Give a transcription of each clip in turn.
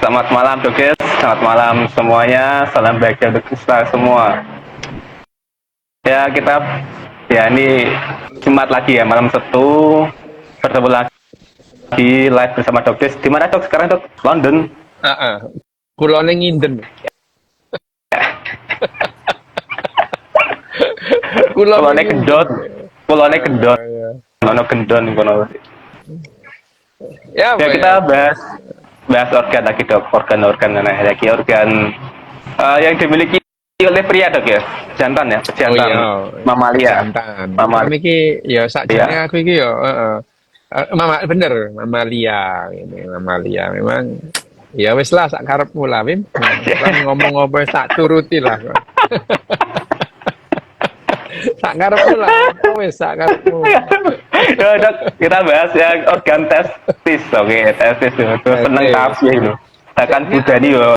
Selamat malam Dokes, selamat malam semuanya. Salam bahagia untuk kita semua. Ya kita ini Jumat lagi ya, malam Sabtu bertemu lagi live bersama Dokes. Di mana Dok sekarang Dok? London. Kulone nginden. Kulone kendot, kulone kendot, Ya. nono kendon kono. Ya, Ya kita bahas organ lagi Dok, organ lagi organ yang dimiliki oleh pria Dok ya, jantan ya, Oh jantan, iya, mamalia, jantan. mamalia. Kami ki ya sakjane Ya. aku iki ya, bener, mamalia ini, mamalia. Memang ya wis lah sak karepmu lah, Wim. Kan ngomong apa sak turuti lah. Sak karepmu lah, wis sak karepmu. Ya, Dok, kita bahas yang organ testis, oke, testis itu seneng tapi itu. Akan budani yo.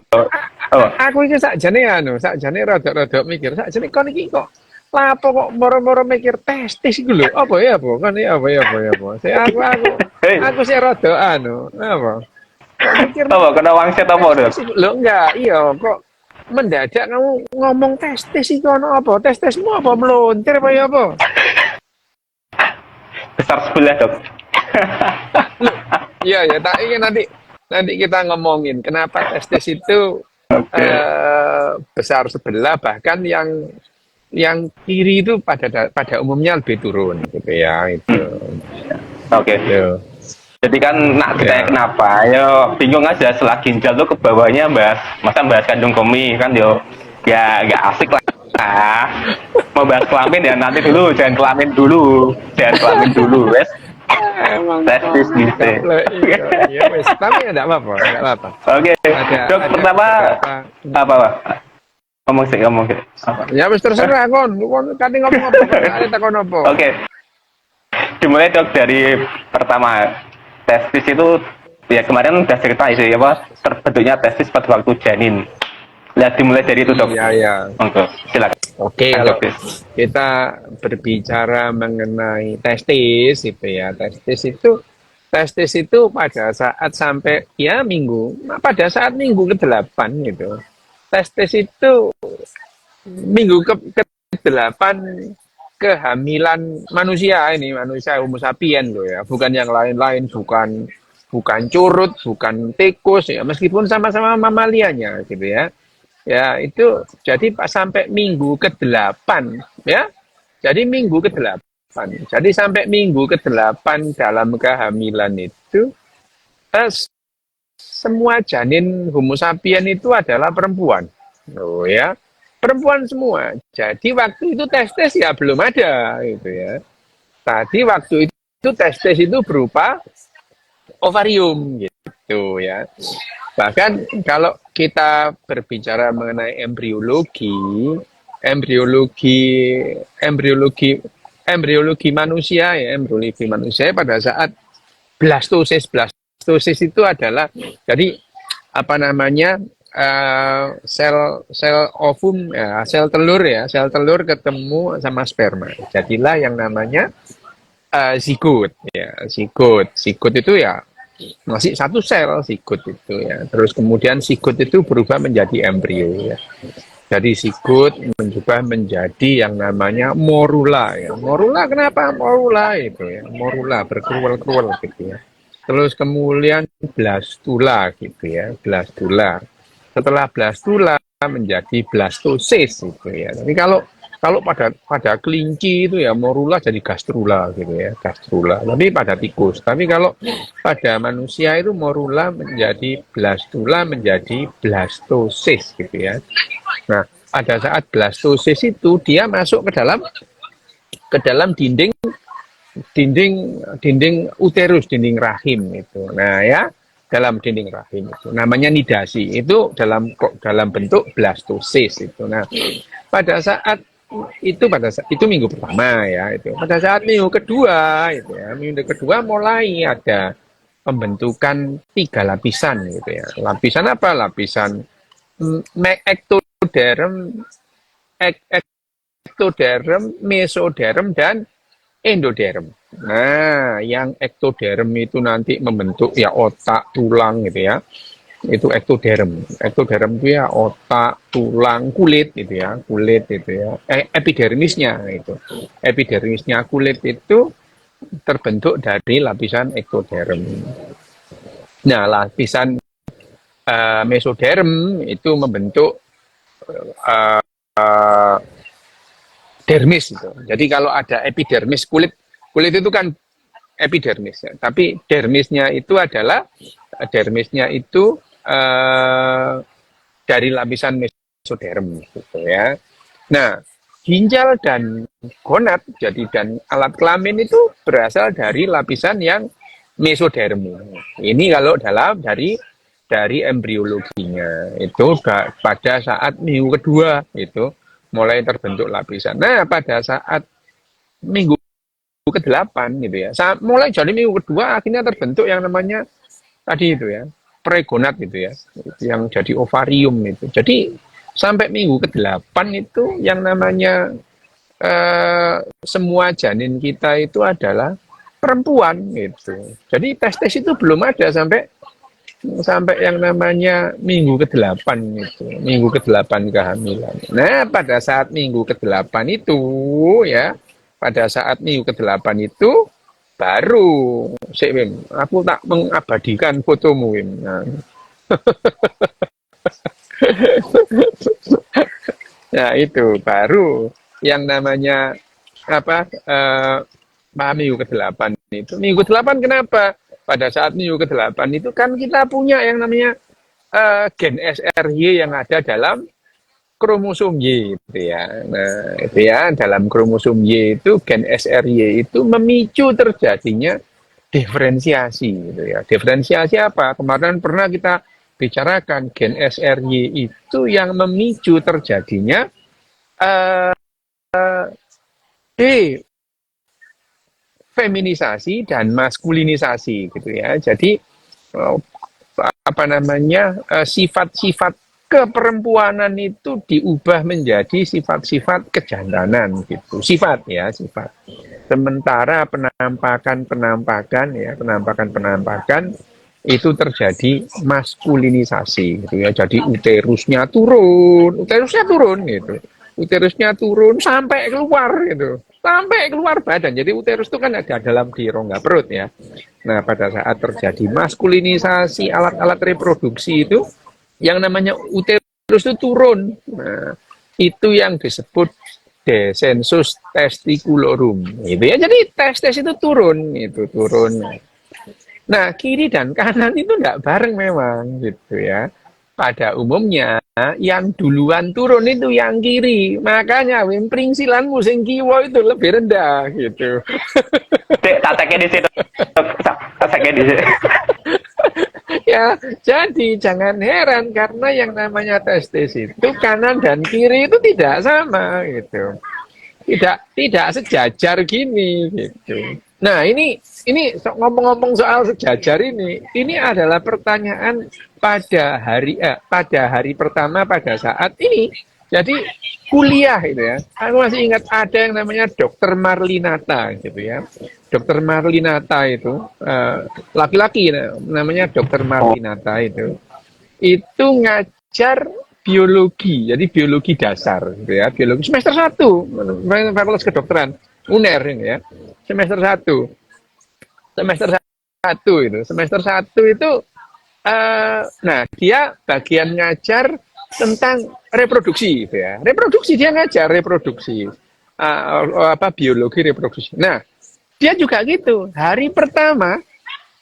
Oh, Aku iki sakjane rada-rada mikir, sakjane kon iki kok lapo kok moro-moro mikir testis iku lho. Apa ya, apa? Kan ya apa. Aku sih rada apa? Kok mikir apa kena wangsit apa Dok? testis iku lho enggak, iya kok mendadak kamu ngomong testis iku ono apa? Testismu apa melontir apa ya apa? Besar sebelah Dok. Iya ya, tak ingin nanti kita ngomongin kenapa testis itu Oke. besar sebelah, bahkan yang kiri itu pada umumnya lebih turun gitu ya itu. Oke. Yo. Jadi kan nak ditanya Ya. kenapa, yo bingung aja setelah ginjal tuh ke bawahnya bahas kandung kemih kan yo ya nggak asik lah. Mau bahas kelamin ya nanti dulu, jangan kelamin dulu, wes. Emang Testis gitu. iya wes, tapi enggak apa-apa. Oke, Dok, pertama apa Pak? Ngomong sih. Apa? Ya wes terserah kon kan ngomong apa? Ada takon apa? Oke, dimulai Dok dari pertama testis itu ya kemarin udah cerita sih apa terbentuknya testis pada waktu janin. Lihat dimulai dari itu Dok. Iya. Oke, silakan. Oke, kalau kita berbicara mengenai testis itu ya, testis itu pada saat sampai ya pada saat minggu ke-8 gitu. Testis itu minggu ke-8 kehamilan manusia Homo sapien loh ya, bukan yang lain-lain, bukan curut, bukan tikus ya, meskipun sama-sama mamalianya gitu ya. Ya, itu jadi sampai minggu ke-8 ya. Jadi minggu ke-8. Jadi sampai minggu ke-8 dalam kehamilan itu semua janin Homo sapien itu adalah perempuan. Oh ya. Perempuan semua. Jadi waktu itu testis ya belum ada gitu ya. Tadi waktu itu testis itu berupa ovarium gitu ya. Bahkan kalau kita berbicara mengenai embriologi manusia ya, pada saat blastosis itu adalah jadi apa namanya sel ovum ya, sel telur ketemu sama sperma. Jadilah yang namanya zigot ya, zigot itu ya masih satu sel zigot itu ya. Terus kemudian zigot itu berubah menjadi embrio ya. Jadi zigot berubah menjadi yang namanya morula ya. Morula kenapa morula itu ya? Morula berkerual-kerual gitu ya. Terus kemudian blastula gitu ya, blastula. Setelah blastula menjadi blastosis gitu ya. Tapi kalau pada kelinci itu ya morula jadi gastrula gitu ya, gastrula. Tapi pada tikus. Tapi kalau pada manusia itu morula menjadi blastula menjadi blastosis gitu ya. Nah, pada saat blastosis itu dia masuk ke dalam dinding uterus, dinding rahim itu. Nah, ya, dalam dinding rahim itu namanya nidasi. Itu dalam bentuk blastosis itu. Nah, pada saat itu minggu pertama ya itu. Pada saat minggu kedua itu ya, minggu kedua mulai ada pembentukan 3 lapisan gitu ya. Lapisan apa? Lapisan ektoderm, mesoderm dan endoderm. Nah, yang ektoderm itu nanti membentuk ya otak, tulang gitu ya. Itu ektoderm. Ektoderm itu ya otak, tulang, kulit gitu ya, kulit itu ya. Epidermisnya itu. Epidermisnya kulit itu terbentuk dari lapisan ektoderm. Nah, lapisan mesoderm itu membentuk eh, dermis itu. Jadi kalau ada epidermis kulit, kulit itu kan epidermis, ya. Tapi dermisnya itu dari lapisan mesoderm gitu ya. Nah, ginjal dan gonad dan alat kelamin itu berasal dari lapisan yang mesoderm. Ini kalau dari embriologinya itu pada saat minggu kedua itu mulai terbentuk lapisan. Nah, pada saat minggu ke-8 gitu ya. Mulai dari minggu kedua akhirnya terbentuk yang namanya tadi itu ya, pregonat gitu ya. Yang jadi ovarium itu. Jadi sampai minggu ke-8 itu yang namanya semua janin kita itu adalah perempuan gitu. Jadi tes itu belum ada sampai sampai yang namanya minggu ke-8 itu, minggu ke-8 kehamilan. Nah, pada saat minggu ke-8 itu ya, pada saat minggu ke-8 itu baru sik Wim, aku tak mengabadikan fotomu Wim. Nah, nah itu baru yang namanya apa minggu ke-8 itu. Minggu ke-8 kenapa? Pada saat minggu ke-8 itu kan kita punya yang namanya gen SRY yang ada dalam kromosom Y gitu ya. Nah, itu ya dalam kromosom Y itu gen SRY itu memicu terjadinya diferensiasi gitu ya. Diferensiasi apa? Kemarin pernah kita bicarakan gen SRY itu yang memicu terjadinya eh feminisasi dan maskulinisasi gitu ya. Jadi apa namanya sifat-sifat keperempuanan itu diubah menjadi sifat-sifat kejantanan gitu. Sifat ya, sifat. Sementara penampakan itu terjadi maskulinisasi gitu ya. Jadi uterusnya turun gitu. Uterusnya turun sampai keluar gitu. Sampai keluar badan. Jadi uterus itu kan ada dalam di rongga perut ya. Nah, pada saat terjadi maskulinisasi alat-alat reproduksi itu yang namanya uterus itu turun. Nah, itu yang disebut descensus testiculorum. Gitu ya. Jadi tes itu turun. Nah, kiri dan kanan itu enggak bareng memang gitu ya. Pada umumnya yang duluan turun itu yang kiri. Makanya pringsilanmu sing kiwa itu lebih rendah gitu. Tateknya di situ. Tateknya di situ. Ya, jadi jangan heran karena yang namanya testis itu kanan dan kiri itu tidak sama gitu. Tidak sejajar gini gitu. Nah, ini ngomong-ngomong soal sejajar ini adalah pertanyaan pada hari pertama pada saat ini. Jadi kuliah itu ya. Aku masih ingat ada yang namanya Dokter Marlinata gitu ya. Dokter Marlinata itu laki-laki namanya Dokter Marlinata itu ngajar biologi, jadi biologi dasar gitu ya, biologi semester 1 Fakultas Kedokteran UNER ini ya. Semester 1 semester 1 itu nah dia bagian ngajar tentang reproduksi gitu ya. Reproduksi dia ngajar reproduksi biologi reproduksi. Nah, dia juga gitu. Hari pertama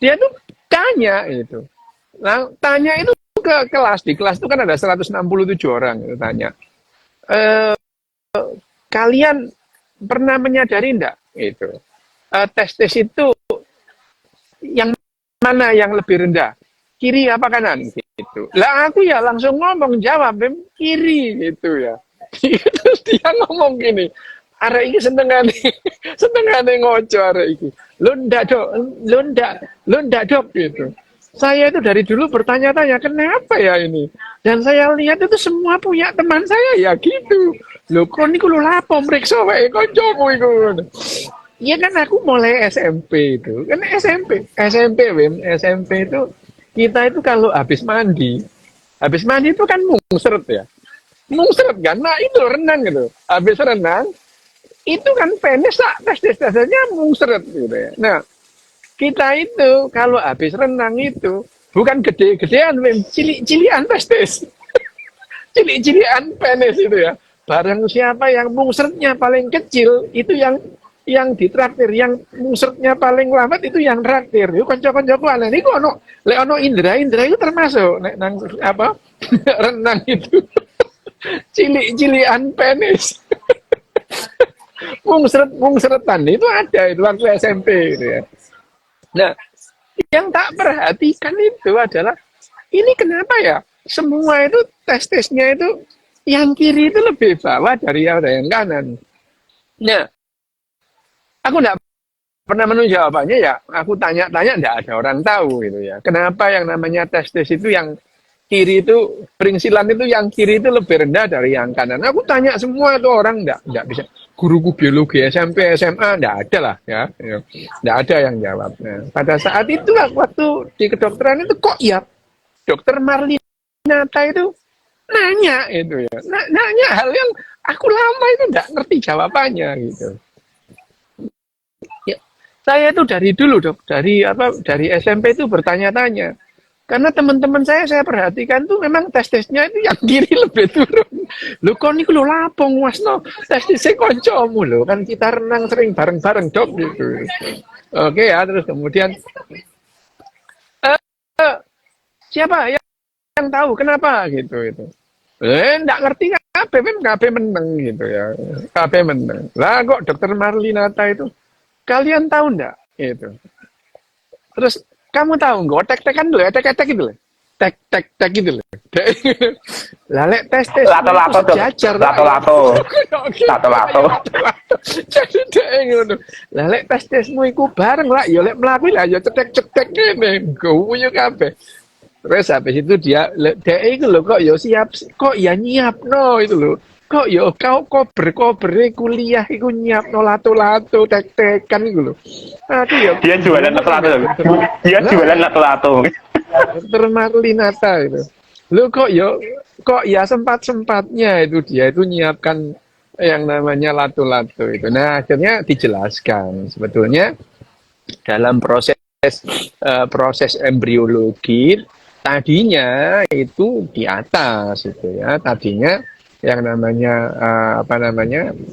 dia tuh tanya itu. Nah, tanya itu ke kelas. Di kelas itu kan ada 167 orang itu tanya. Kalian pernah menyadari enggak itu? Tes itu yang mana yang lebih rendah? Kiri apa kanan gitu. Lah aku ya langsung ngomong jawab kiri gitu ya. Terus dia ngomong gini, arek iki senengane ngojo arek iki. Lo ndak dok gitu. Saya itu dari dulu bertanya-tanya kenapa ya ini. Dan saya lihat itu semua punya teman saya ya gitu. Lho kok niku lho lapo mriksa wae kancamu iku. Iya kan aku mulai SMP itu. Kan SMP Wim, SMP itu kita itu kalau habis mandi itu kan mungseret ya, mungseret kan. Nah itu renang gitu, habis renang itu kan penis lah, testisnya mungseret gitu ya. Nah kita itu kalau habis renang itu bukan gede-gedean, cilik-cilian testis, cilik-cilian penis itu ya. Barang siapa yang mungsernya paling kecil itu yang ditraktir, yang mungsernya paling lambat itu yang traktir. Yuk kanca-kancaku aneh niku ono lek ono Indra itu termasuk nek nang apa renang itu cilik-cilian penis. Mungseretan itu ada itu waktu SMP gitu ya. Nah, yang tak perhatikan itu adalah ini kenapa ya semua itu testisnya itu yang kiri itu lebih bawah dari yang kanan. Nah, aku enggak pernah menemukan jawabannya ya. Aku tanya-tanya enggak ada orang tahu gitu ya. Kenapa yang namanya testis itu yang kiri itu peringsilan itu yang kiri itu lebih rendah dari yang kanan. Aku tanya semua itu orang enggak bisa. Guruku biologi SMP, SMA enggak ada lah ya. Enggak ada yang jawab. Nah, pada saat itu waktu di kedokteran itu kok ya Dokter Marlinata itu nanya itu ya. Nanya hal yang aku lama itu enggak ngerti jawabannya gitu. Ya, saya itu dari dulu dari SMP itu bertanya-tanya. Karena teman-teman saya perhatikan tuh memang testisnya itu yang kiri lebih turun. Lho kok niku lho lapong wasno testisnya koncomu lho kan kita renang sering bareng-bareng dok gitu. Oke ya terus kemudian siapa yang tahu kenapa gitu itu. Enggak ngerti kabeh meneng gitu ya. Kabeh meneng. Lah kok Dokter Marlinata itu kalian tahu enggak gitu. Terus kamu tahu nggak tek-tekan dulu ya, tek-tek gitu loh. Tek gitu loh. Lalek tes Lato-lato tuh. sejajar. Lato-lato. Lato-lato. Jadi dek ngono. Lalek tesmu iku bareng lah, ya lek mlaku lah ya cetek-cetek ngene. Guyu kabeh. Terus habis itu dia dek iku lho kok ya siap kok ya nyiapno itu lho. Kok ya kau kober kuliah iku nyiapno lato-lato tek-tekan iku lho. Aduh ya. Dia jualan lato-lato. Dia jualan lato-lato. Dokter Marlinata itu. Lu kok ya sempat-sempatnya itu dia itu nyiapkan yang namanya lato-lato itu. Nah, akhirnya dijelaskan sebetulnya dalam proses embriologi tadinya itu di atas itu ya. Tadinya yang namanya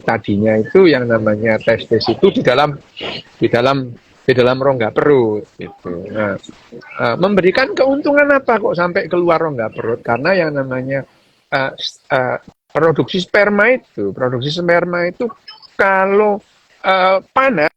tadinya itu yang namanya testis itu di dalam rongga perut gitu. Nah, memberikan keuntungan apa kok sampai keluar rongga perut? Karena yang namanya produksi sperma itu kalau panas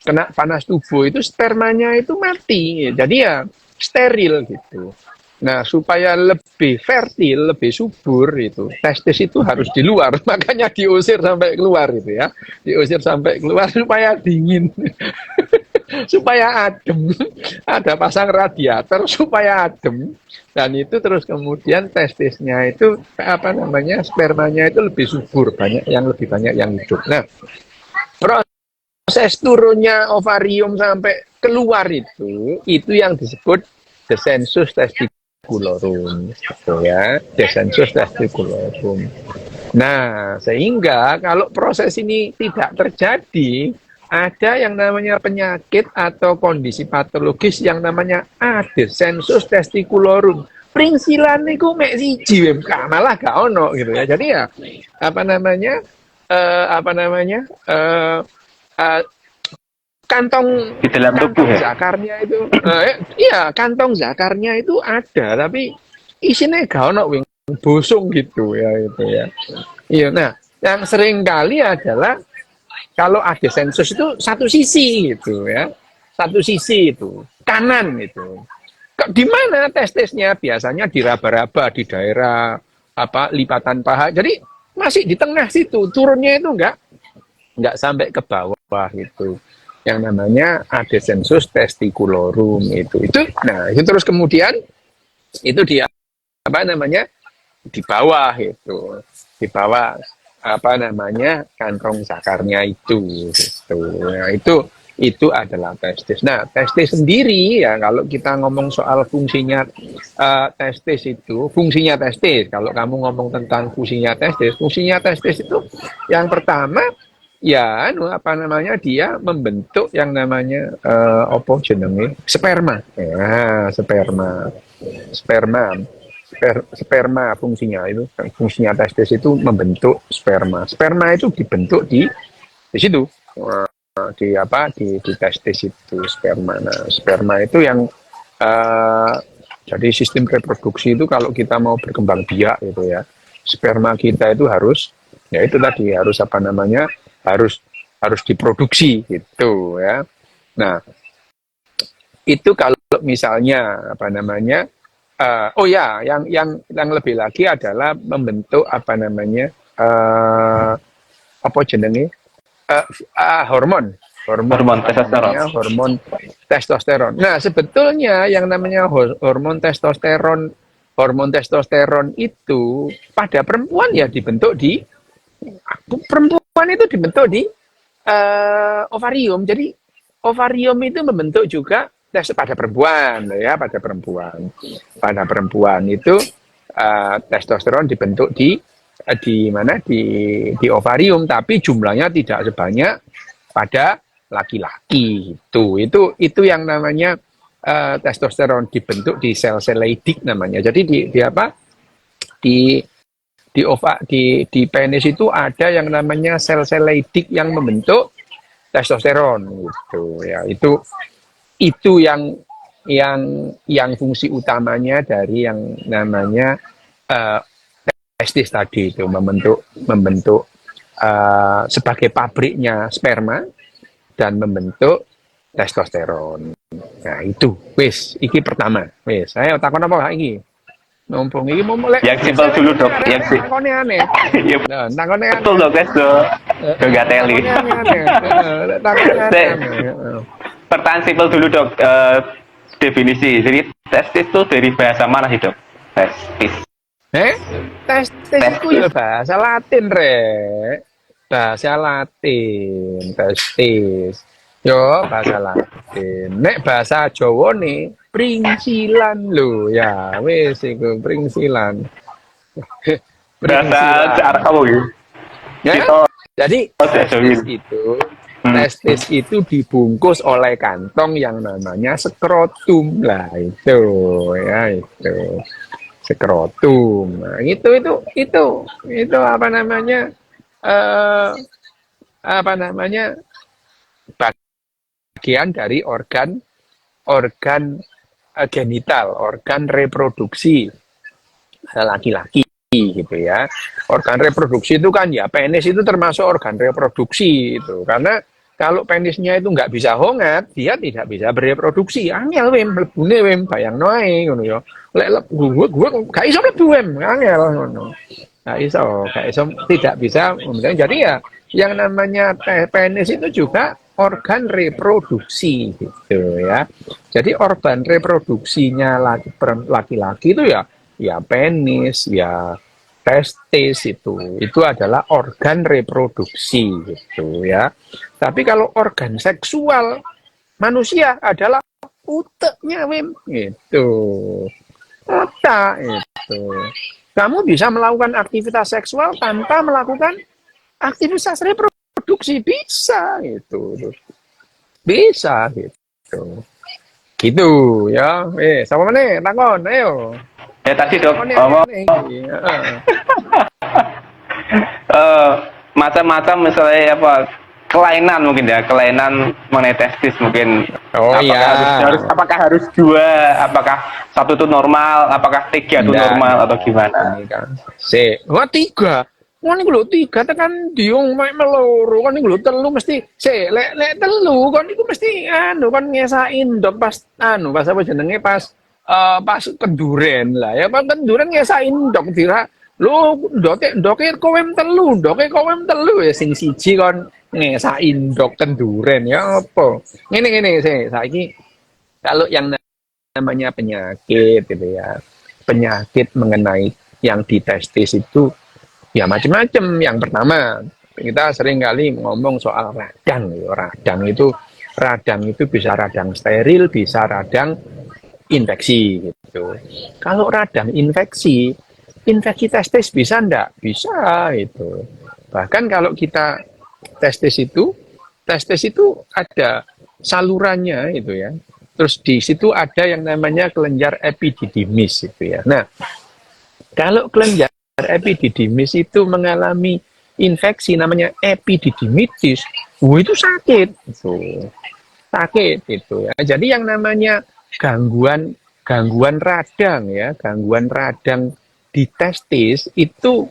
kena panas tubuh itu spermanya itu mati. Jadi ya steril gitu. Nah, supaya lebih fertil, lebih subur itu, testis itu harus di luar, makanya diusir sampai keluar gitu ya. Diusir sampai keluar supaya dingin. Supaya adem. Ada pasang radiator supaya adem. Dan itu terus kemudian testisnya itu spermanya itu lebih subur, lebih banyak yang hidup. Nah, proses turunnya ovarium sampai keluar itu yang disebut descensus testicularum gitu ya, descensus testicularum. Nah, sehingga kalau proses ini tidak terjadi, ada yang namanya penyakit atau kondisi patologis yang namanya adescensus testicularum. Pringsilan niku mek siji malah gak ono gitu ya. Jadi ya kantong Di dalam tubuh ya. zakarnya itu kantong zakarnya itu ada tapi isinya gak ono wing bosong gitu ya itu ya. Iya, nah yang sering kali adalah kalau adescensus itu satu sisi gitu ya. Satu sisi itu kanan itu. Di mana testisnya? Biasanya diraba-raba di daerah lipatan paha. Jadi masih di tengah situ. Turunnya itu enggak sampai ke bawah gitu. Yang namanya adescensus testicularum itu. Nah, itu terus kemudian itu dia di bawah itu. Di bawah kantong zakarnya itu gitu. Nah, itu itu adalah testis. Nah, testis sendiri ya kalau kita ngomong soal fungsinya testis itu, fungsinya testis. Kalau kamu ngomong tentang fungsinya testis itu yang pertama ya apa namanya dia membentuk yang namanya apa jenenge sperma. Ya, sperma fungsinya itu fungsinya testis itu membentuk sperma. Sperma itu dibentuk di situ. Di testis itu sperma. Nah, sperma itu yang jadi sistem reproduksi itu kalau kita mau berkembang biak gitu ya, sperma kita itu harus ya itu tadi harus apa namanya harus diproduksi gitu ya. Nah, itu kalau misalnya apa namanya oh ya yang lebih lagi adalah membentuk apa namanya apa jenenge hormon testosteron. hormon testosteron. Nah, sebetulnya yang namanya hormon testosteron itu pada perempuan ya dibentuk di perempuan itu dibentuk di ovarium. Jadi ovarium itu membentuk juga pada perempuan ya, pada perempuan itu testosteron dibentuk di mana di ovarium, tapi jumlahnya tidak sebanyak pada laki-laki. Itu yang namanya testosteron dibentuk di sel-sel Leydig namanya. Jadi di apa di penis itu ada yang namanya sel-sel Leydig yang membentuk testosteron gitu ya. Itu yang fungsi utamanya dari yang namanya testis tadi itu membentuk sebagai pabriknya sperma dan membentuk testosteron. Nah itu wis iki pertama. Wis, ayo takon apa iki? Mumpung iki mau mulai. Yang simpel dulu dok, yang sih. Takone aneh. Ya, takone aneh. betul dok, guys dok. Gak teli. Pertanyaan simpel dulu dok. Definisi. Jadi testis itu dari bahasa mana sih dok? Testis. Testis itu ya bahasa Latin rek. Bahasa Latin, testis. Yo, bahasa Latin. Nek bahasa Jawa nih, pringsilan lho. Ya, wis iku pringsilan. Bahasa Arab apa gitu? Ya. Jadi testis itu dibungkus oleh kantong yang namanya skrotum. Lah itu ya itu. Skrotum. Nah, itu apa namanya? Bagian dari organ genital, organ reproduksi laki-laki gitu ya. Organ reproduksi itu kan ya penis itu termasuk organ reproduksi itu karena kalau penisnya itu nggak bisa hongat, dia tidak bisa bereproduksi. Angel wem, mlebune wem, bayangno ae ngono ya. Lek gua gak iso mlebu wem, angel ngono. Gak iso, tidak bisa. Jadi ya yang namanya penis itu juga organ reproduksi gitu ya. Jadi organ reproduksinya laki-laki itu ya penis, ya testis itu adalah organ reproduksi gitu ya. Tapi kalau organ seksual manusia adalah uteknya wem gitu. Otak itu. Kamu bisa melakukan aktivitas seksual tanpa melakukan aktivitas reproduksi bisa gitu. Bisa gitu. Gitu ya. Sama mana? Takon, ayo. Tadi dok, macam-macam misalnya apa kelainan mungkin ya, kelainan mengenai testis mungkin. Apakah harus dua, apakah satu itu normal, apakah tiga itu normal atau gimana? Wah tiga. Wah ini lho tiga tekan diung mek meloro kan ini lho telu mesti lek telu kan itu mesti kan ngesain dok pas apa jenenge pas kenduren lah ya pas kenduren ngesain dok dira lu doke kowem telu ya sing siji kon ngesain dok kenduren ya apa ngene saiki kalau yang namanya penyakit gitu ya penyakit mengenai yang di testis itu ya macam-macam. Yang pertama kita sering kali ngomong soal radang Radang itu bisa radang steril, bisa radang infeksi gitu. Kalau radang infeksi, infeksi testis bisa enggak? Bisa itu. Bahkan kalau kita testis itu ada salurannya itu ya. Terus di situ ada yang namanya kelenjar epididymis itu ya. Nah, kalau kelenjar epididymis itu mengalami infeksi namanya epididymitis, itu sakit itu. Sakit itu ya. Jadi yang namanya gangguan radang ya, gangguan radang di testis itu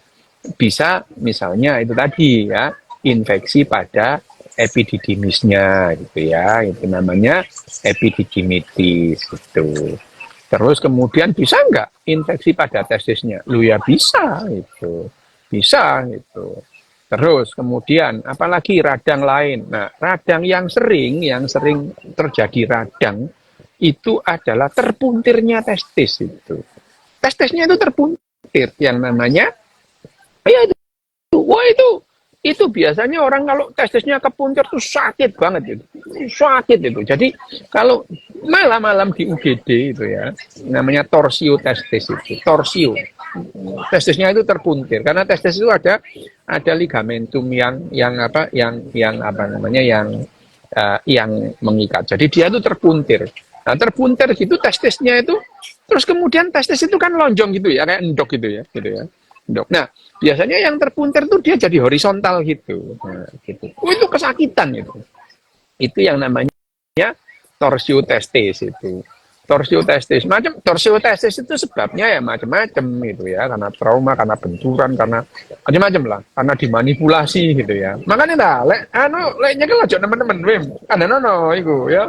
bisa misalnya itu tadi ya, infeksi pada epididymisnya gitu ya, itu namanya epididymitis itu. Terus kemudian bisa nggak infeksi pada testisnya? Lu ya bisa itu, bisa itu. Terus kemudian apalagi radang lain. Nah, radang yang sering terjadi radang itu adalah terpuntirnya testis itu. Testisnya itu terpuntir yang namanya ya itu. Wah itu biasanya orang kalau testisnya kepuntir tuh sakit banget itu. Sakit itu. Jadi kalau malam-malam di UGD itu ya, namanya torsio testis itu. Torsio. Testisnya itu terpuntir karena testis itu ada ligamentum yang apa namanya yang mengikat. Jadi dia itu terpuntir. Nah, terpuntir gitu testisnya itu terus kemudian testis itu kan lonjong gitu ya, kayak endok gitu ya. Nah, biasanya yang terpuntir tuh dia jadi horizontal gitu. Nah, gitu. Itu kesakitan itu. Itu yang namanya torsio testis itu. Torsio testis itu sebabnya ya macam-macam gitu ya, karena trauma, karena benturan, karena macam-macam lah, karena dimanipulasi gitu ya. Makanya dah leknya kan aja teman-teman wem. Nono iku ya.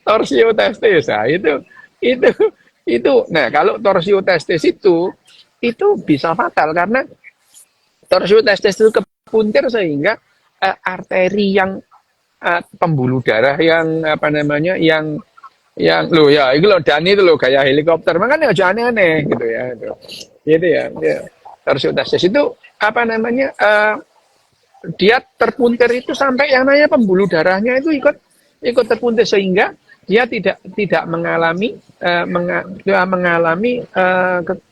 Torsio testis. Nah, itu nah kalau torsio testis itu bisa fatal karena torsio testis itu kepuntir sehingga arteri yang pembuluh darah yang apa namanya yang lo ya itu lo Dani itu lo kayak helikopter makanya aja aneh-aneh gitu ya gitu ya torsio testis itu apa namanya dia terpuntir itu sampai yang namanya pembuluh darahnya itu ikut terpuntir sehingga dia tidak mengalami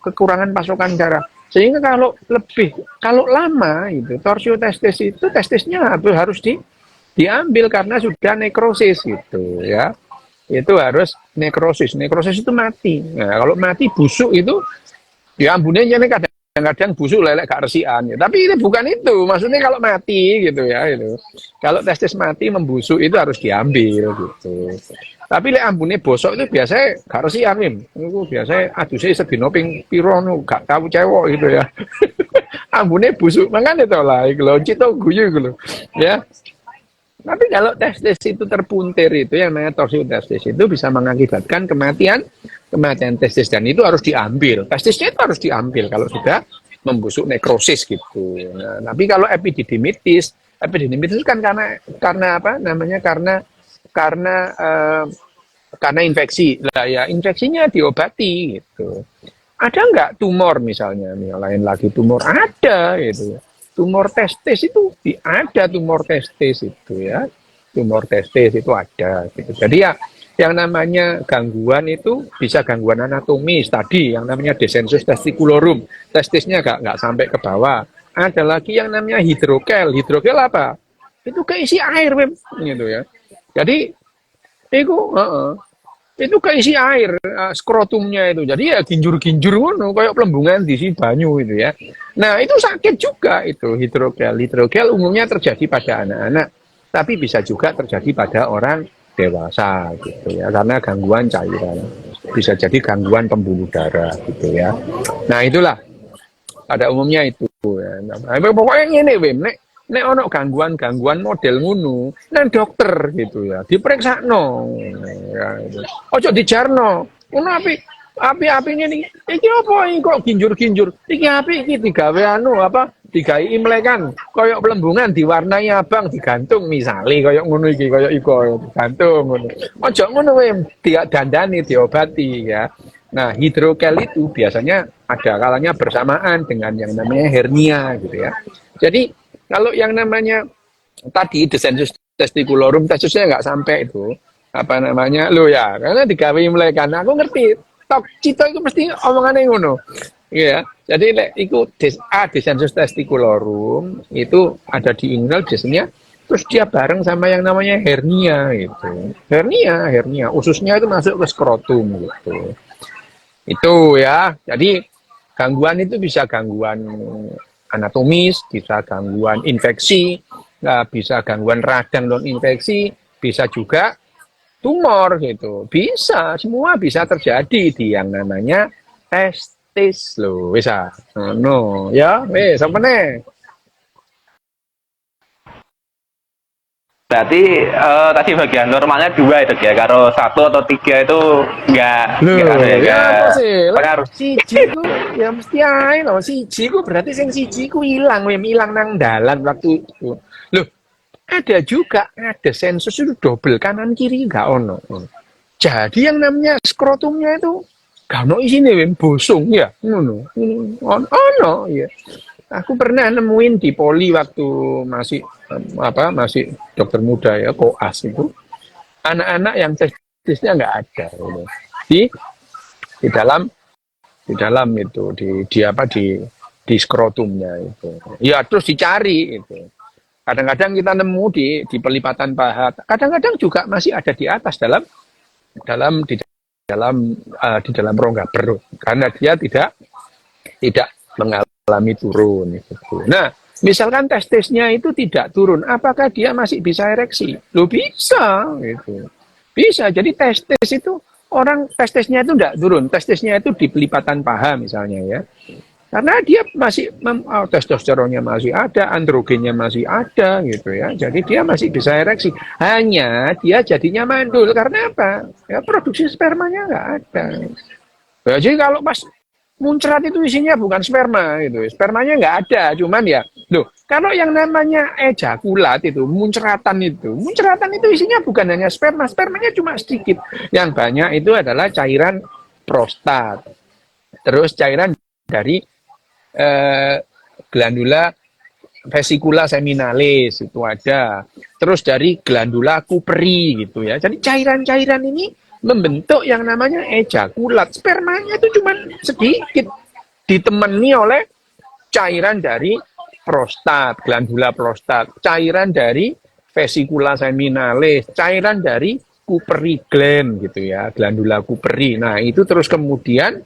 kekurangan pasokan darah sehingga kalau lama itu torsio testis itu testisnya harus diambil karena sudah nekrosis gitu ya, itu harus nekrosis itu mati. Nah, kalau mati busuk itu ya ambunnya kadang-kadang busuk lelek gak resian ya. Tapi itu bukan itu maksudnya kalau mati gitu ya itu. Kalau testis mati membusuk itu harus diambil gitu. Tapi lek ambune bosok itu biasanya gak resian itu biasanya aduh saya sedino ping piro gak tahu cewek gitu ya. Ambune busuk makanya to lah iku lho cito guyu iku lho ya. Tapi kalau testis itu terpuntir itu yang namanya torsio testis itu bisa mengakibatkan kematian testis dan itu harus diambil. Testisnya itu harus diambil kalau sudah membusuk nekrosis gitu. Nah, tapi kalau epididymitis kan karena apa namanya karena infeksi. Lah ya infeksinya diobati gitu. Ada nggak tumor misalnya, lain lagi tumor ada gitu. Tumor testis itu ada tumor testis itu ya. Tumor testis itu ada gitu. Jadi ya yang namanya gangguan itu bisa gangguan anatomis tadi yang namanya descensus testiculorum. Testisnya nggak sampai ke bawah. Ada lagi yang namanya hidrokel. Hidrokel apa? Itu keisi air gitu ya. Jadi itu keisi air skrotumnya itu. Jadi ya ginjur-ginjur ngono kayak pelembungan di si banyu itu ya. Nah, itu sakit juga itu hidrokel. Hidrokel umumnya terjadi pada anak-anak, tapi bisa juga terjadi pada orang dewasa gitu ya. Karena gangguan cairan. Bisa jadi gangguan pembuluh darah gitu ya. Nah, itulah pada umumnya itu ya. Nah, pokoknya ngene Wim, nek ono gangguan model ngono, nang dokter gitu ya, diperiksakno. Ya, gitu. Ojo dijarno. Ngono api-apine nih. Iki apa iki kok ginjur-ginjur? Iki api iki digawe digawe imlekan, koyok pelembungan diwarnai abang digantung misale koyok ngono iki koyok iko digantung ngono. Ojo ngono wae dandani diobati ya. Nah, hidrokel itu biasanya ada kalanya bersamaan dengan yang namanya hernia gitu ya. Jadi kalau yang namanya tadi descensus testiculorum testisnya nggak sampai itu apa namanya lo ya karena digawe mulai kan aku ngerti tok cito itu mesti omongannya ngono iya jadi itu descensus testiculorum itu ada di inguinal biasanya terus dia bareng sama yang namanya hernia gitu hernia ususnya itu masuk ke skrotum gitu itu ya jadi gangguan itu bisa gangguan anatomis bisa gangguan infeksi bisa gangguan radang non infeksi bisa juga tumor gitu bisa semua bisa terjadi di yang namanya testis loh bisa no ya apa nih Berarti tadi bagian normalnya 2 itu ya, kalau 1 atau 3 itu nggak ada ya, ya apa sih pengaruh. siji ku ya mesti ae loh siji ku berarti sing siji ku hilang nang dalan waktu itu loh ada juga ada sensus itu double kanan kiri nggak ono jadi yang namanya skrotumnya itu gak ono isine bosong ya ngono ono ya aku pernah nemuin di poli waktu masih masih dokter muda ya koas itu anak-anak yang testisnya nggak ada gitu. di dalam itu di skrotumnya itu ya terus dicari itu kadang-kadang kita nemu di pelipatan paha kadang-kadang juga masih ada di atas di dalam rongga perut karena dia tidak mengalami turun itu. Nah, misalkan testisnya itu tidak turun, apakah dia masih bisa ereksi? Loh bisa gitu. Bisa. Jadi testis itu orang testisnya itu tidak turun, testisnya itu di pelipatan paha misalnya ya. Karena dia masih testosteronnya masih ada, androgennya masih ada gitu ya. Jadi dia masih bisa ereksi. Hanya dia jadinya mandul karena apa? Ya produksi spermanya nggak ada. Ya, jadi kalau pas muncrat itu isinya bukan sperma gitu. Spermanya nggak ada, cuman ya, loh, kalau yang namanya ejakulat itu, muncratan itu isinya bukan hanya sperma, spermanya cuma sedikit. Yang banyak itu adalah cairan prostat. Terus cairan dari glandula vesicula seminalis itu ada. Terus dari glandula Kuperi gitu ya. Jadi cairan-cairan ini membentuk yang namanya ejakulat. Spermanya itu cuma sedikit ditemani oleh cairan dari prostat, glandula prostat, cairan dari vesicula seminalis, cairan dari Kuperi gland gitu ya, glandula Kuperi. Nah, itu terus kemudian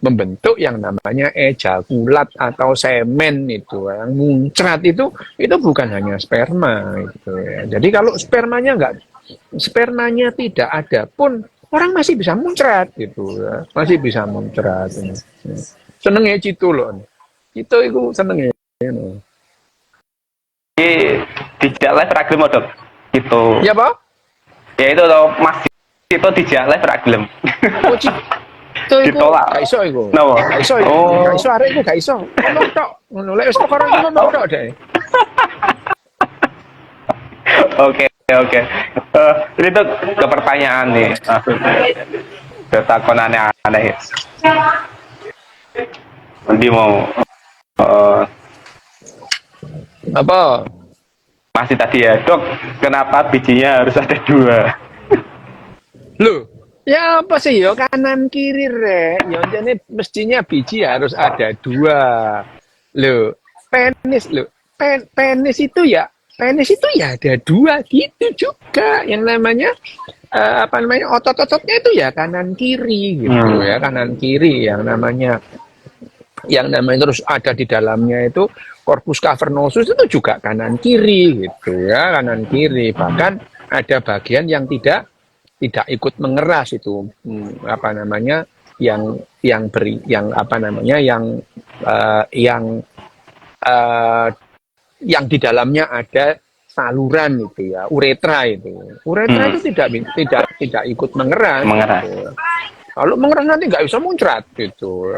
membentuk yang namanya ejakulat atau semen itu. Yang muncrat itu bukan hanya sperma gitu ya. Jadi kalau spermanya tidak ada pun orang masih bisa muncrat gitu ya. Masih bisa muncrat. Senengnya Cito loh. Cito itu senengnya. Dijak live ragilem dok gitu Ya Pak? ya itu loh mas itu dijak live ragilem Oh Cito itu ditolak gak iso itu no. Gak iso itu Gak iso arek itu gak iso ngomong tok lek wis perkara itu ngomong tok deh Oke. Ini tuh ke pertanyaan nih ke takon aneh-aneh nanti mau apa masih tadi ya dok kenapa bijinya harus ada 2 Loh, ya apa sih ya kanan kiri rek. Ya jadi mestinya biji harus ada 2. Loh, penis loh. Penis itu ya ada 2 gitu juga. Yang namanya otot-ototnya itu ya kanan kiri gitu ya kanan kiri yang namanya terus ada di dalamnya itu corpus cavernosus itu juga kanan kiri gitu ya kanan kiri bahkan ada bagian yang tidak ikut mengeras itu yang di dalamnya ada saluran itu ya uretra itu tidak ikut mengeras. Gitu. Kalau mengeras nanti nggak bisa muncrat gitu.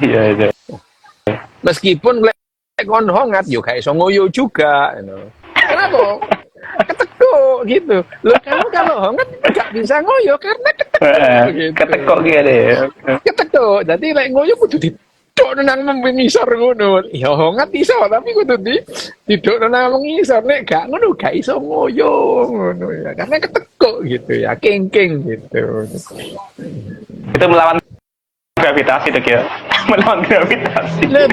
Iya. Meskipun kon hongat juga iso ngoyo juga kenapa ketekuk gitu loh kamu kalau hongat nggak bisa ngoyo karena ketekuk gitu. Ketekuk gitu ya ketekuk jadi ngoyo kudu didok nang mengisor ngono. Ya hongat iso tapi kudu didok nang mengisor nek gak ngono gak iso ngoyo ngono ya. Karena ketekuk gitu ya, kengking gitu. Itu melawan gravitasi tuh ya. Melawan gravitasi. Loh,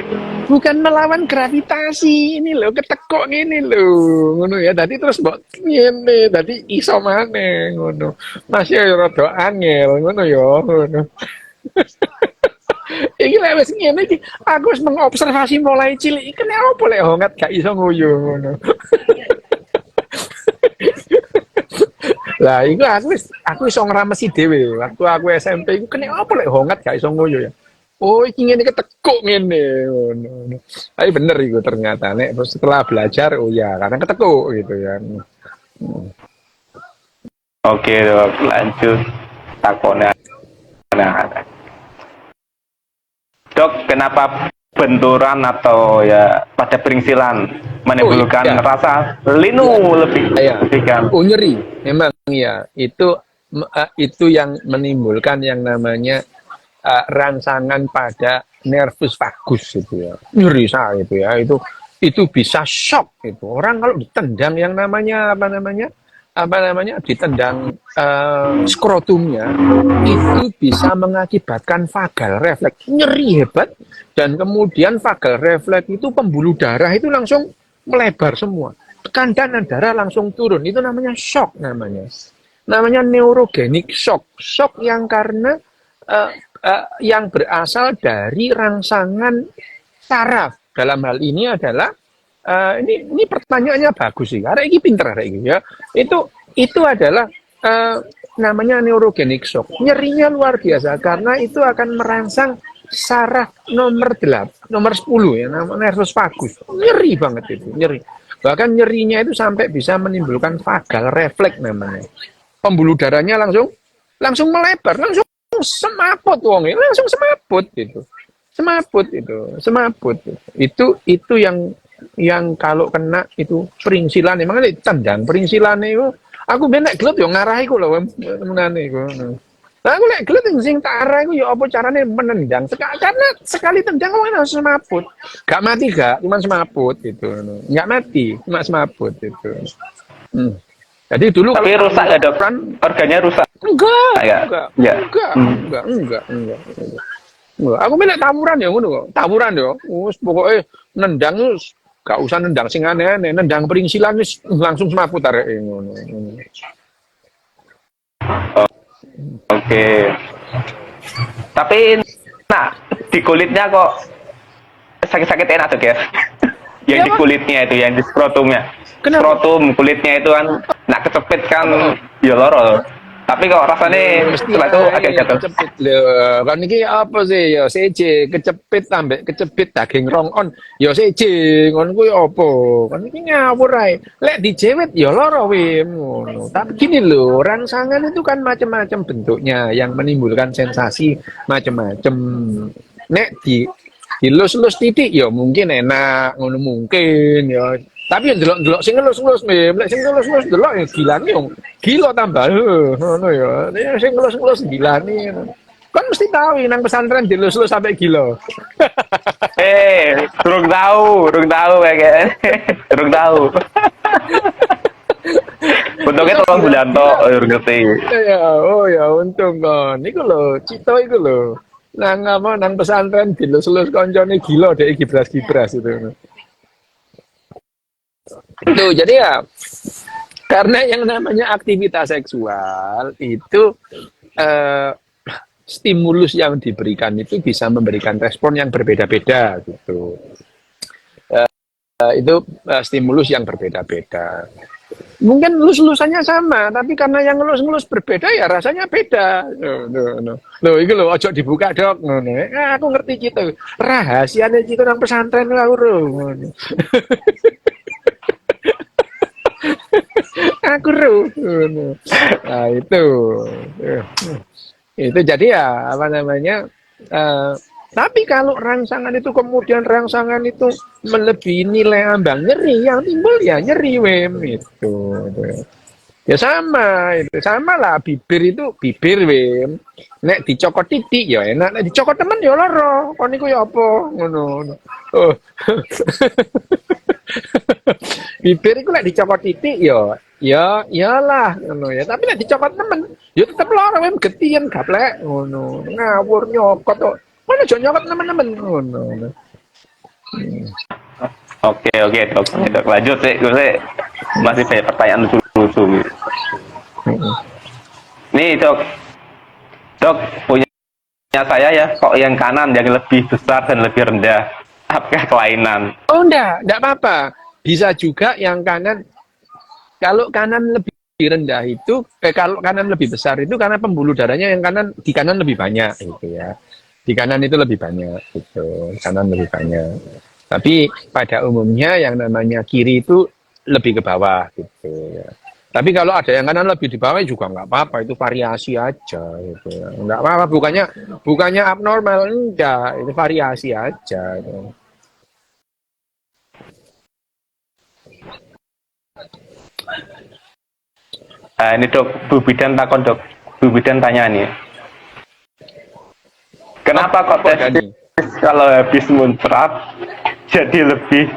bukan melawan gravitasi ini loh, ketekuk ini loh ngono ya. Tadi terus mbok ngene, tadi iso maneh ngono. Masih rada angel ngono ya ngono. Iki lek wis ngene iki aku wis mengobservasi mulai cilik iki nek opo lek hongat gak iso nguyu ngono. Lah iku aku iso ngramesi dhewe waktu aku SMP iku kene opo lek hongat gak iso nguyu ya. Oh iki ngene ketekuk ngene ngono. Tapi bener iku ternyata nek setelah belajar oh ya karena ketekuk gitu ya. Oke, Dok, lanjut takonnya. Nah, Dok, kenapa benturan atau ya pada peringsilan menimbulkan iya. rasa linu lebih Iya. kan? Oh nyeri, memang ya. Itu yang menimbulkan yang namanya rangsangan pada nervus vagus itu ya. Nyeri saya itu ya. Itu bisa shock itu. Orang kalau ditendang yang namanya ditendang skrotumnya itu bisa mengakibatkan vagal refleks nyeri hebat dan kemudian vagal refleks itu pembuluh darah itu langsung melebar semua, tekanan darah langsung turun, itu namanya shock namanya neurogenic shock yang karena yang berasal dari rangsangan saraf. Dalam hal ini adalah ini pertanyaannya bagus sih, karena ini pinter hari ini ya. Itu adalah namanya neurogenic shock. Nyerinya luar biasa karena itu akan merangsang saraf nomor 10 ya, namanya nervus vagus. Nyeri banget itu, nyeri. Bahkan nyerinya itu sampai bisa menimbulkan vagal refleks namanya. Pembuluh darahnya langsung melebar, langsung semaput wongnya, langsung semaput gitu. Semaput. Itu yang kalau kena itu peringsilan emang tendang peringsilan itu aku benek gelut yo ngarahi ku lho menane iku. Lah aku lek gelut sing tak arah iku yo apa carane menendang karena sekali tendang kok langsung semaput. Gak mati cuman semaput gitu. Enggak mati, cuma semaput itu. Jadi dulu Tapi rusak ya, Dok? Organnya rusak? Enggak. Aku benek tawuran ya ngono kok. Tawuran yo. Wis pokoke nendang gak usah nendang sing aneh-aneh, nendang peringsilan wis langsung semaput areke ngono. Oke. Tapi di kulitnya kok sakit-sakit enak tuh ya. Yang di kulitnya itu, yang di skrotumnya. Kenapa? Skrotum kulitnya itu kan kecepit kan ya loro. Tapi kok rasanya setelah itu agak jatuh. Kecepit lho. Kan iki apa sih ya CC kecepit ambek kecepit daging rong on. Ya CC ngono kuwi apa? Kan iki ngawur ae. Lek dijewet ya lara wim ngono. Tapi gini lho, rangsangan itu kan macam-macam bentuknya yang menimbulkan sensasi macam-macam. Nek dilus-lus titik ya mungkin enak ngono mungkin ya. Tapi yang delok sing ngelus-ngelus lek sing ngelus-ngelus delok ya gilane yo gila tambah ngono ya. Nek sing ngelus-ngelus gilane kan mesti tahu nang pesantren dilus-lus sampai gila. Durung tahu kayak durung tahu. Untungnya tolong bulan tok ngerti. Ya untung kon. Iku lho, cita iku lho. Nang pesantren dilus-lus koncone gila dek gibras-gibras itu. Tuh, jadi ya karena yang namanya aktivitas seksual itu stimulus yang diberikan itu bisa memberikan respon yang berbeda-beda gitu. Itu stimulus yang berbeda-beda. Mungkin lus-lusannya sama, tapi karena yang ngelus-ngelus berbeda ya rasanya beda. Loh, itu loh, ojo dibuka dok. Aku ngerti gitu. Rahasianya gitu nang pesantren aku aku nah itu jadi ya apa namanya tapi kalau rangsangan itu kemudian rangsangan itu melebihi nilai ambang nyeri yang timbul ya nyeri wem itu Ya sama, itu sama lah. Bibir itu bibir, Wim. Nek dicokot titik ya enak, nek dicokot temen ya lara. Kon niku ya apa? Ngono. Oh. Bibir iku lek dicokot titik ya iyalah ngono ya. Tapi nek dicokot temen ya tetep lara, Wim. Getien gaplek ngono. Ngawur nyokot kok. Mana aja nyokot temen-temen ngono. Oke, dok. Dok, lanjut sih. Gue masih banyak pertanyaan lucu-lucu. Nih, dok. Dok, punya saya ya, kok yang kanan yang lebih besar dan lebih rendah. Apakah kelainan? Oh enggak apa-apa. Bisa juga yang kanan, kalau kanan lebih rendah itu, kalau kanan lebih besar itu karena pembuluh darahnya yang kanan, di kanan lebih banyak gitu ya. Di kanan itu lebih banyak gitu, kanan lebih banyak. Tapi pada umumnya yang namanya kiri itu lebih ke bawah gitu ya. Tapi kalau ada yang kanan lebih di bawah juga nggak apa-apa, itu variasi aja gitu ya. Nggak apa-apa, bukannya abnormal, enggak, itu variasi aja gitu. Nah, ini dok, Bu Bidan takon dok. Bu Bidan tanya nih. Kenapa kok testis kalau habis muncrat jadi lebih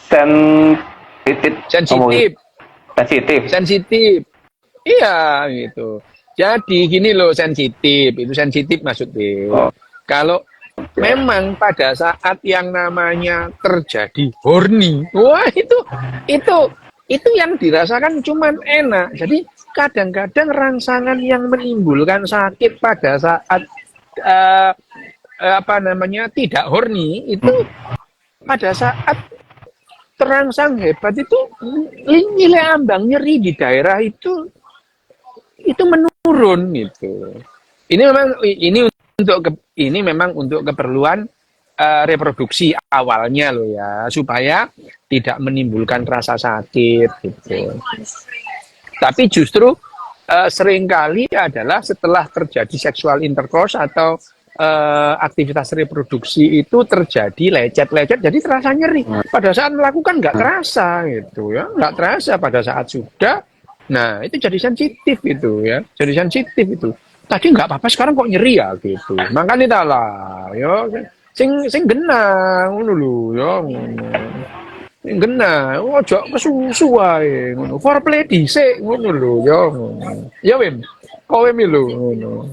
sensitif? Sensitif. Iya gitu. Jadi gini loh, sensitif. Itu sensitif maksudnya. Oh. Kalau memang pada saat yang namanya terjadi horny, wah itu yang dirasakan cuman enak. Jadi kadang-kadang rangsangan yang menimbulkan sakit pada saat tidak horny itu pada saat terangsang hebat itu nilai ambang nyeri di daerah itu menurun gitu. Ini memang untuk keperluan reproduksi awalnya loh ya, supaya tidak menimbulkan rasa sakit gitu. Tapi justru seringkali adalah setelah terjadi seksual intercourse atau aktivitas reproduksi itu terjadi lecet-lecet, jadi terasa nyeri. Pada saat melakukan nggak terasa gitu ya, nggak terasa pada saat sudah. Nah itu jadi sensitif itu ya, jadi sensitif itu. Tadi nggak apa-apa, sekarang kok nyeri ya gitu. Makanya lah, yo, sing genah ngono lho, yo. Sing genah, ojo kesusu wae ngono. Foreplay dhisik ngono lho, yo. Ya Wim, kowe mi lho ngono.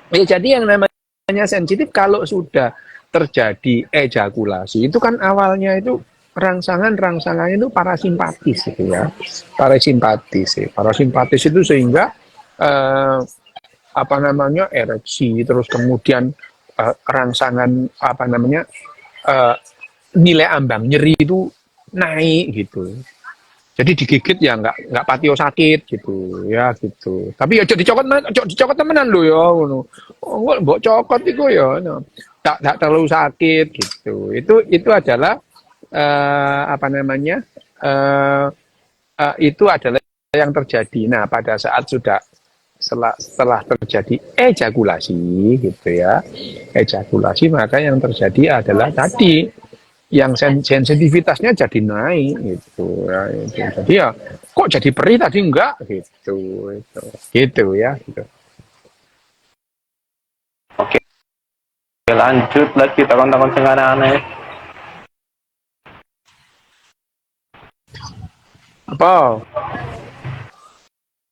Jadi yang namanya sensitif kalau sudah terjadi ejakulasi itu kan awalnya itu rangsangannya itu parasimpatis gitu ya, parasimpatis itu sehingga ereksi, terus kemudian rangsangan nilai ambang nyeri itu naik gitu. Jadi digigit ya nggak patio sakit gitu ya gitu. Tapi ya dicokot temenan lo ya ngono. Oh, mbok cokot iku ya no. Tak terlalu sakit gitu. Itu adalah itu adalah yang terjadi. Nah, pada saat setelah terjadi ejakulasi gitu ya. Ejakulasi maka yang terjadi adalah tadi yang sensitivitasnya jadi naik gitu ya, itu. Jadi ya kok jadi perih tadi enggak gitu ya gitu. Oke, lanjut lagi takon-takon sing aneh-aneh. Apa?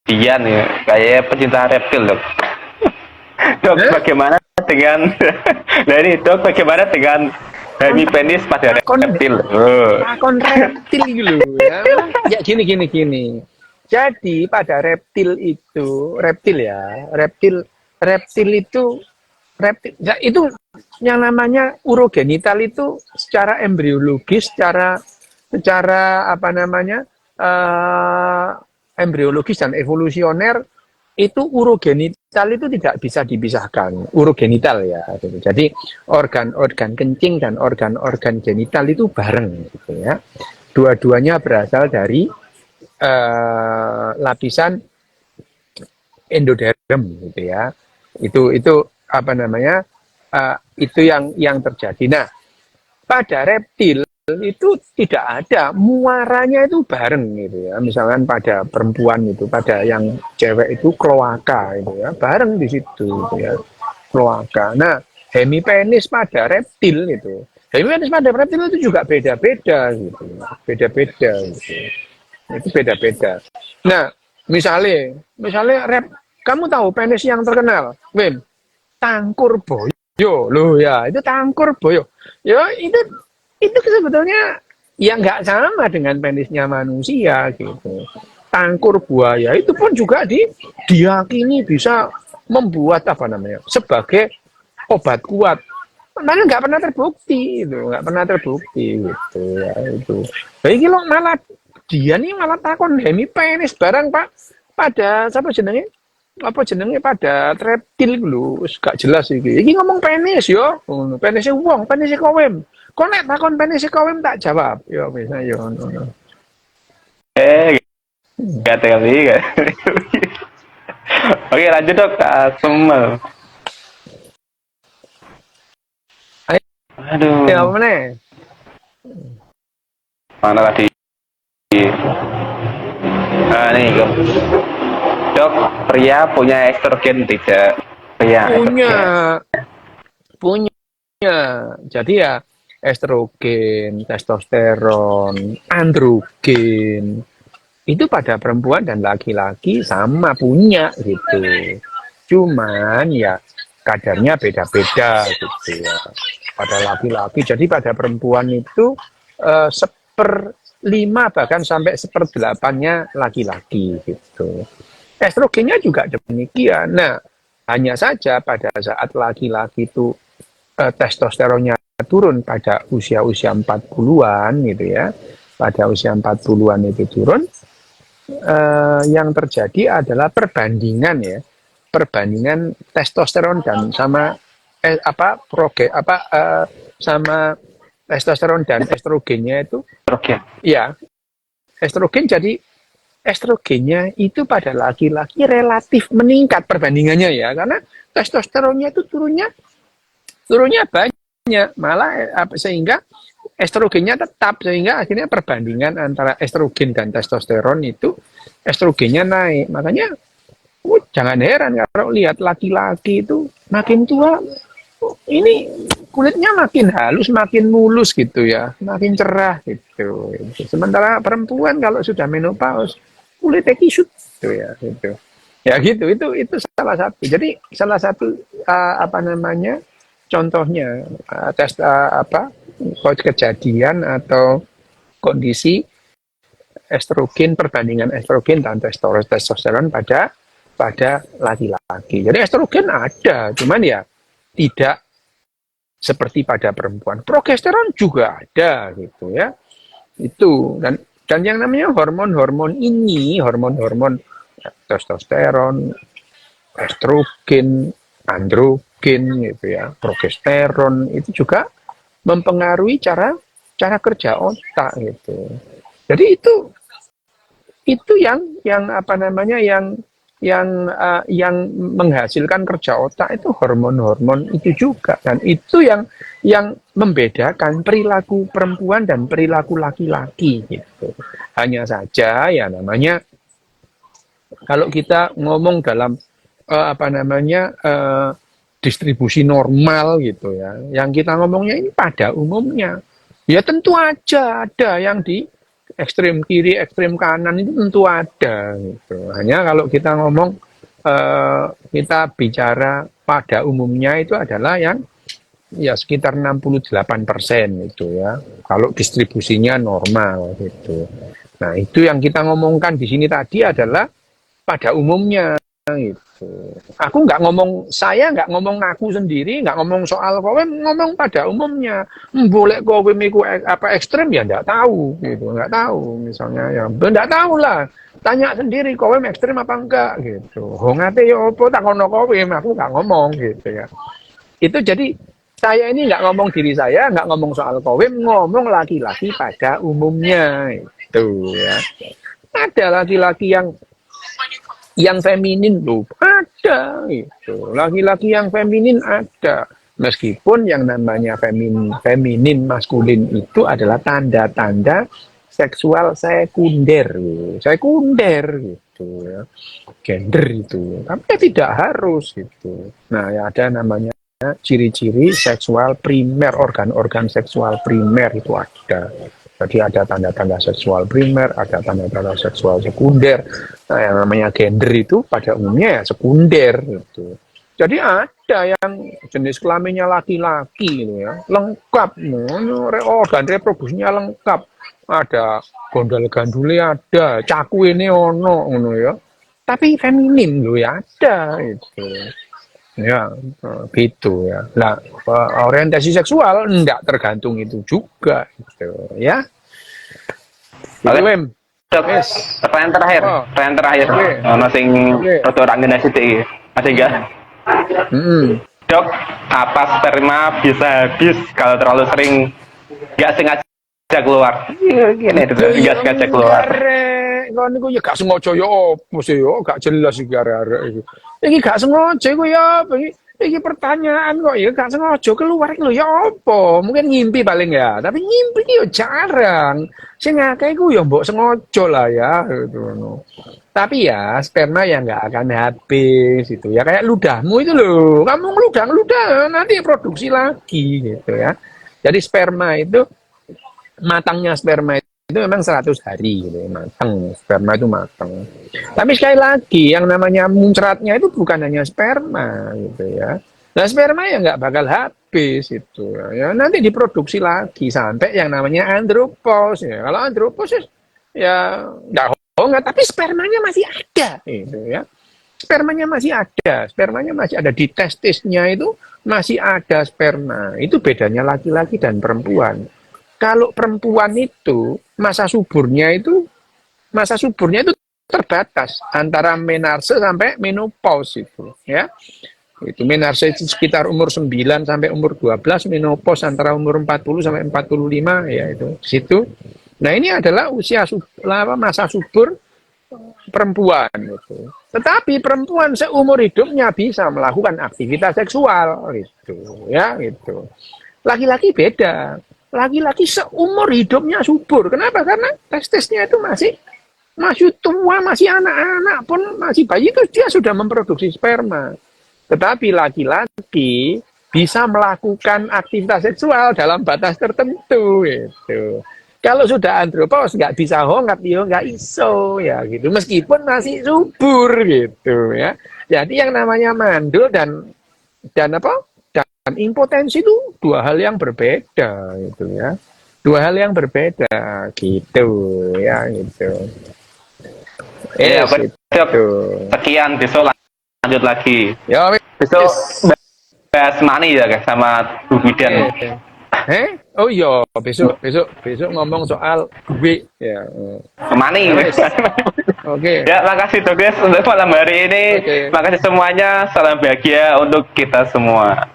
Dian ya, kayak pecinta reptil dok. Dok, bagaimana dengan nah ini dok, bagaimana dengan hemipenis pada reptil? Akon reptil gitu ya. Ya gini. Jadi pada reptil itu yang namanya urogenital itu secara embriologis, secara embriologis dan evolusioner itu urogenital itu tidak bisa dipisahkan, urogenital ya gitu. Jadi organ-organ kencing dan organ-organ genital itu bareng gitu ya, dua-duanya berasal dari lapisan endoderm gitu ya, itu itu yang terjadi. Nah pada reptil itu tidak ada, muaranya itu bareng gitu ya. Misalkan pada perempuan itu, pada yang cewek itu kloaka itu ya, bareng di situ gitu ya, kloaka. Nah, hemipenis pada reptil itu, hemipenis pada reptil itu juga beda-beda gitu, beda-beda gitu. Itu beda-beda. Nah, misalnya kamu tahu penis yang terkenal, Wim, Tangkur Boyo, loh ya, itu Tangkur Boyo. Ya, itu sebetulnya ya nggak sama dengan penisnya manusia gitu. Tangkur buaya itu pun juga diyakini bisa membuat apa namanya sebagai obat kuat. Padahal nggak pernah terbukti itu, nggak pernah terbukti gitu ya itu. Jadi kalau malah dia nih malah takon hemipenis barang pak pada siapa jenenge apa jenenge pada reptil dulu gak jelas iki. Iki ngomong penis yo, penisnya wong, penisnya kowem. Kok nek takon penisnya kowem tak jawab. Yo bisa yo ngono. Gak kali gak. Oke lanjut dok ke Asmel. Aduh. Ya apa meneh? Mana tadi? Nah nih dok, pria punya estrogen tidak? Pria Punya, estrogen. punya. Jadi ya estrogen, testosteron, androgen itu pada perempuan dan laki-laki sama punya gitu. Cuman ya kadarnya beda-beda gitu ya. Pada laki-laki, jadi pada perempuan itu seperlima bahkan sampai seperdelapannya laki-laki gitu. Estrogennya juga demikian. Nah, hanya saja pada saat laki-laki itu testosteronnya turun pada usia-usia 40-an gitu ya. Pada usia 40-an itu turun, yang terjadi adalah perbandingan ya. Perbandingan testosteron dan sama sama testosteron dan estrogennya itu Estrogen. ya estrogen jadi estrogennya itu pada laki-laki relatif meningkat perbandingannya ya karena testosteronnya itu turunnya banyak malah sehingga estrogennya tetap sehingga akhirnya perbandingan antara estrogen dan testosteron itu estrogennya naik makanya jangan heran kalau lihat laki-laki itu makin tua ini kulitnya makin halus, makin mulus gitu ya, makin cerah gitu. Sementara perempuan kalau sudah menopause kulitnya kisut gitu ya, gitu. Ya gitu, itu salah satu. Jadi salah satu apa namanya contohnya kejadian atau kondisi estrogen perbandingan estrogen dan testosteron pada laki-laki. Jadi estrogen ada, cuman ya tidak seperti pada perempuan. Progesteron juga ada gitu ya. Itu dan yang namanya hormon-hormon ini, hormon-hormon testosteron, estrogen, androgen gitu ya, progesteron itu juga mempengaruhi cara kerja otak gitu. Jadi itu yang apa namanya yang menghasilkan kerja otak itu hormon-hormon itu juga dan itu yang membedakan perilaku perempuan dan perilaku laki-laki gitu. Hanya saja ya namanya kalau kita ngomong dalam distribusi normal gitu ya. Yang kita ngomongnya ini pada umumnya. Ya tentu aja ada yang di ekstrem kiri, ekstrem kanan itu tentu ada gitu. Hanya kalau kita ngomong kita bicara pada umumnya itu adalah yang ya sekitar 68% itu ya. Kalau distribusinya normal gitu. Nah, itu yang kita ngomongkan di sini tadi adalah pada umumnya gitu. Aku saya nggak ngomong aku sendiri, nggak ngomong soal kowe, ngomong pada umumnya. Boleh kowe miku ekstrem ya nggak tahu gitu, nggak tahu misalnya ya, nggak tahu lah. Tanya sendiri kowe ekstrem apa enggak gitu. Hongate yo opo takono kowe, aku nggak ngomong gitu ya. Itu jadi saya ini nggak ngomong diri saya, nggak ngomong soal kowe, ngomong laki-laki pada umumnya itu ya. Ada laki-laki yang feminin loh ada gitu, laki-laki yang feminin ada, Meskipun yang namanya feminin maskulin itu adalah tanda-tanda seksual sekunder, sekunder gitu ya, gender itu. Tapi ya tidak harus gitu. Nah, ya ada namanya ciri-ciri seksual primer, organ-organ seksual primer itu ada. Jadi ada tanda-tanda seksual primer, ada tanda-tanda seksual sekunder. Nah, yang namanya gender itu pada umumnya ya sekunder gitu. Jadi ada yang jenis kelaminnya laki-laki gitu ya, lengkap, organ reproduksinya lengkap, ada gondal gandule, ada caku ini ono, ya. Tapi feminin loh ya ada itu. Ya, gitu ya. Nah, orientasi seksual enggak tergantung itu juga gitu ya. Oke, Itu Wem. Dok, Yes. pertanyaan terakhir, Oke. masing Oke. rotor angin SDI, masih enggak? Dok, apa sperma bisa habis kalau terlalu sering nggak sengaja keluar? Gini tuh, nggak sengaja keluar. Kan niku ya gak sengaja ya opo sih ya, gak jelas iki arek-arek iki. Iki gak sengaja iku ya apa iki? Iki pertanyaan kok ya gak sengaja keluar iki lho ya opo? Mungkin ngimpi paling ya, tapi ngimpi iki ya jarang. Sing akeh iku ya mbok sengaja lah ya gitu ngono. Tapi ya sperma ya nggak akan habis itu ya kayak ludahmu itu loh. Kamu ngeludah nanti produksi lagi gitu ya. Jadi sperma itu matangnya sperma itu memang 100 hari gitu ya, matang, sperma itu matang. Tapi sekali lagi yang namanya muncratnya itu bukan hanya sperma gitu ya. Nah sperma ya nggak bakal habis itu ya. Nanti diproduksi lagi sampai yang namanya andropos ya. Kalau andropos ya nggak nggak, tapi spermanya masih ada gitu ya. Spermanya masih ada di testisnya itu masih ada sperma. Itu bedanya laki-laki dan perempuan. Kalau perempuan itu masa suburnya itu terbatas antara menarse sampai menopause itu ya. Itu menarse itu sekitar umur 9 sampai umur 12, menopause antara umur 40 sampai 45 ya itu situ. Nah, ini adalah masa subur perempuan gitu. Tetapi perempuan seumur hidupnya bisa melakukan aktivitas seksual gitu ya gitu. Laki-laki beda. Laki-laki seumur hidupnya subur. Kenapa? Karena testisnya itu masih tua, masih anak-anak pun masih bayi itu dia sudah memproduksi sperma. Tetapi laki-laki bisa melakukan aktivitas seksual dalam batas tertentu gitu. Kalau sudah andropos nggak bisa hongat, dia nggak iso ya gitu. Meskipun masih subur gitu ya. Jadi yang namanya mandul dan apa? Dan impotensi itu dua hal yang berbeda gitu ya. Dua hal yang berbeda gitu ya gitu. Iya, Gitu. Sekian, besok lanjut lagi. Ya, Besok bahas money ya guys sama Bu Bidan. Oh iya, besok ngomong soal duit ya. Money. Oke. Ya, makasih Dok Des untuk malam hari ini. Oke. Makasih semuanya. Salam bahagia untuk kita semua.